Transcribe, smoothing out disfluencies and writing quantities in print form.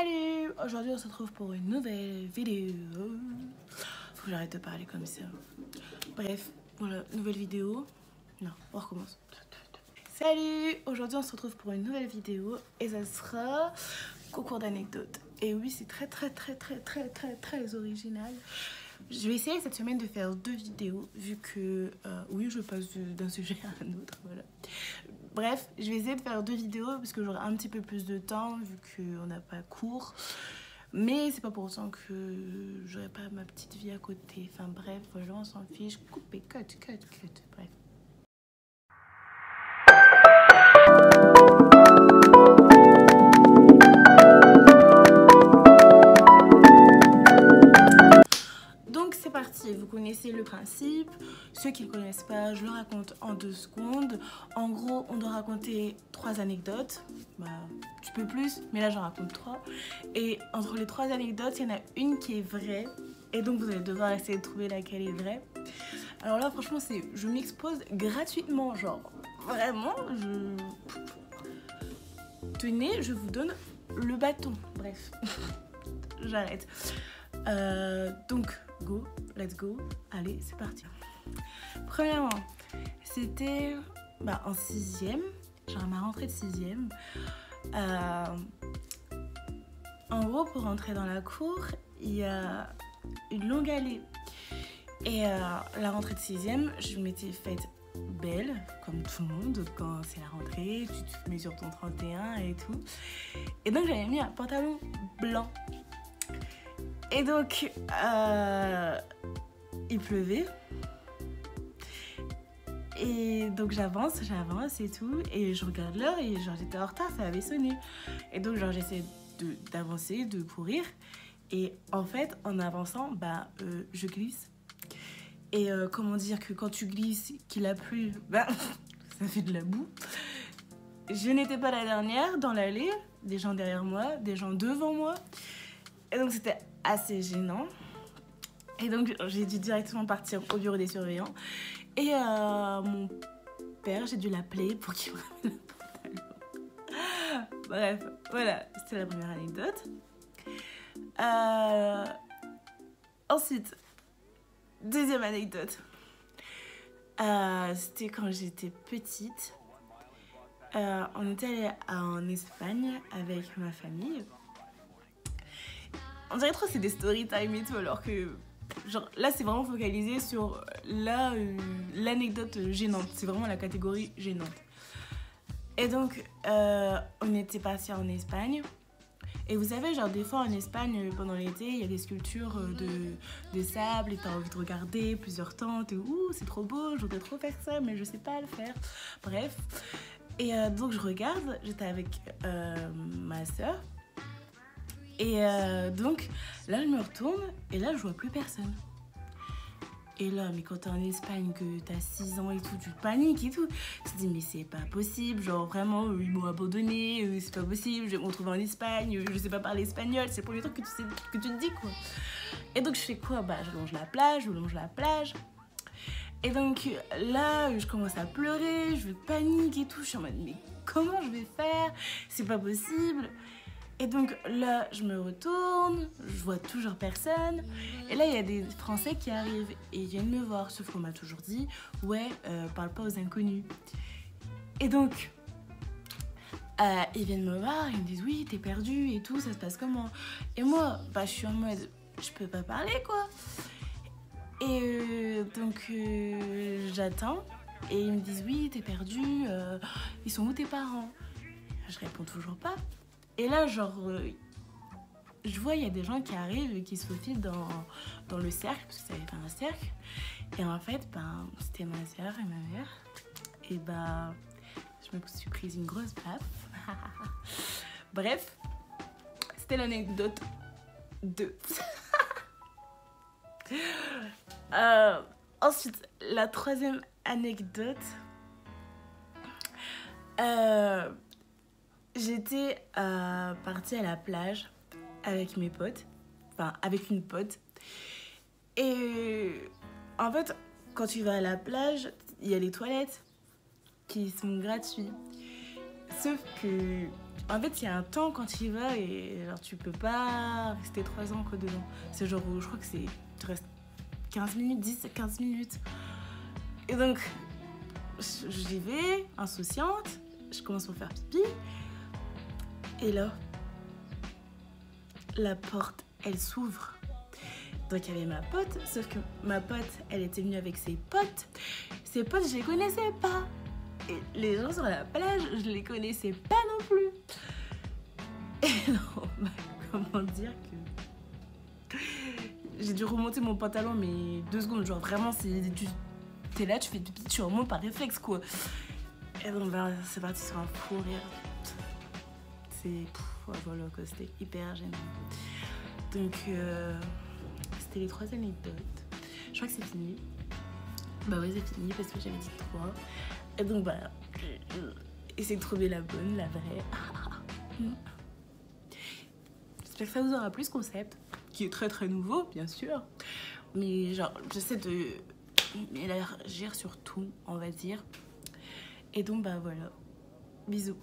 Salut! Aujourd'hui on se retrouve pour une nouvelle vidéo. Faut que j'arrête de parler comme ça. Bref, voilà, nouvelle vidéo. Non, on recommence. Salut! Aujourd'hui on se retrouve pour une nouvelle vidéo et ça sera concours d'anecdotes. Et oui, c'est très original. Je vais essayer cette semaine de faire 2 vidéos vu que oui, je passe d'un sujet à un autre, voilà. Bref, je vais essayer de faire 2 vidéos parce que j'aurai un petit peu plus de temps vu qu'on n'a pas cours. Mais c'est pas pour autant que j'aurai pas ma petite vie à côté. Enfin bref, voilà, on s'en fiche. Coupe et cut. Bref. Donc c'est parti, vous connaissez le principe. Ceux qui ne connaissent pas, je le raconte en 2 secondes. En gros, on doit raconter 3 anecdotes. Bah, tu peux plus, mais là j'en raconte 3. Et entre les 3 anecdotes, il y en a une qui est vraie. Et donc vous allez devoir essayer de trouver laquelle est vraie. Alors là, franchement, je m'expose gratuitement, genre vraiment, tenez, je vous donne le bâton. Bref, j'arrête. Donc, let's go. Allez, c'est parti. Premièrement, c'était en 6e, genre à ma rentrée de 6e. En gros, pour rentrer dans la cour, il y a une longue allée. Et la rentrée de 6e, je m'étais faite belle, comme tout le monde, quand c'est la rentrée, tu te mets sur ton 31 et tout. Et donc, j'avais mis un pantalon blanc. Et donc, il pleuvait. Et donc, j'avance et tout. Et je regarde l'heure et genre, j'étais en retard, ça avait sonné. Et donc, genre, j'essaie d'avancer, de courir. Et en fait, en avançant, je glisse. Et comment dire que quand tu glisses, qu'il a plu, ça fait de la boue. Je n'étais pas la dernière dans l'allée. Des gens derrière moi, des gens devant moi. Et donc, c'était assez gênant. Et donc, j'ai dû directement partir au bureau des surveillants. Et mon père, j'ai dû l'appeler pour qu'il me ramène le pantalon. Bref, voilà, c'était la première anecdote. Ensuite, deuxième anecdote. C'était quand j'étais petite. On était allé en Espagne avec ma famille. On dirait trop c'est des story time et tout, alors que genre là c'est vraiment focalisé sur l'anecdote gênante. C'est vraiment la catégorie gênante. Et donc on était partis en Espagne. Et vous savez, genre des fois en Espagne pendant l'été, il y a des sculptures de sable et t'as envie de regarder plusieurs temps. T'es c'est trop beau, je voudrais trop faire ça, mais je sais pas le faire. Bref. Et donc je regarde, j'étais avec ma soeur. Et donc là je me retourne et là je vois plus personne. Et là, mais quand t'es en Espagne, que t'as 6 ans et tout, tu paniques et tout. Tu te dis, mais c'est pas possible, genre vraiment, ils m'ont abandonné, c'est pas possible, je vais me retrouver en Espagne, je sais pas parler espagnol, c'est le premier truc que tu te dis, quoi. Et donc, je fais quoi? Je longe la plage. Et donc, là, je commence à pleurer, je panique et tout, je suis en mode, mais comment je vais faire? C'est pas possible. Et donc là, je me retourne, je vois toujours personne. Et là, il y a des Français qui arrivent et ils viennent me voir. Sauf qu'on m'a toujours dit, ouais, parle pas aux inconnus. Et donc, ils viennent me voir, ils me disent, oui, t'es perdu et tout, ça se passe comment? Et moi, je suis en mode, je peux pas parler, quoi. Et donc, j'attends. Et ils me disent, oui, t'es perdu, ils sont où tes parents? Je réponds toujours pas. Et là, genre, je vois, il y a des gens qui arrivent et qui se faufilent dans le cercle, parce que ça avait fait un cercle. Et en fait, c'était ma soeur et ma mère. Et je me suis prise une grosse baffe. Bref, c'était l'anecdote 2. Ensuite, la troisième anecdote. J'étais partie à la plage avec mes potes, avec une pote. Et en fait, quand tu vas à la plage, il y a les toilettes qui sont gratuites. Sauf que, en fait, il y a un temps quand tu y vas et genre, tu peux pas rester 3 ans quoi dedans. C'est genre, je crois que tu restes 15 minutes, 10-15 minutes. Et donc, j'y vais, insouciante, je commence à me faire pipi. Et là, la porte, elle s'ouvre. Donc, il y avait ma pote, sauf que ma pote, elle était venue avec ses potes. Ses potes, je les connaissais pas. Et les gens sur la plage, je les connaissais pas non plus. Et non, bah, comment dire que... J'ai dû remonter mon pantalon, mais 2 secondes. Genre, vraiment, t'es là, tu fais pipi, tu remontes par réflexe, quoi. Et donc, bah, c'est parti sur un fou rire. C'est... voilà, quoi, c'était hyper gênant. Donc, c'était les 3 anecdotes. Je crois que c'est fini. Bah ouais, c'est fini parce que j'avais dit 3. Et donc, voilà. Essayez de trouver la bonne, la vraie. J'espère que ça vous aura plu ce concept, qui est très très nouveau, bien sûr. Mais genre, j'essaie de m'élargir sur tout, on va dire. Et donc, bah voilà. Bisous.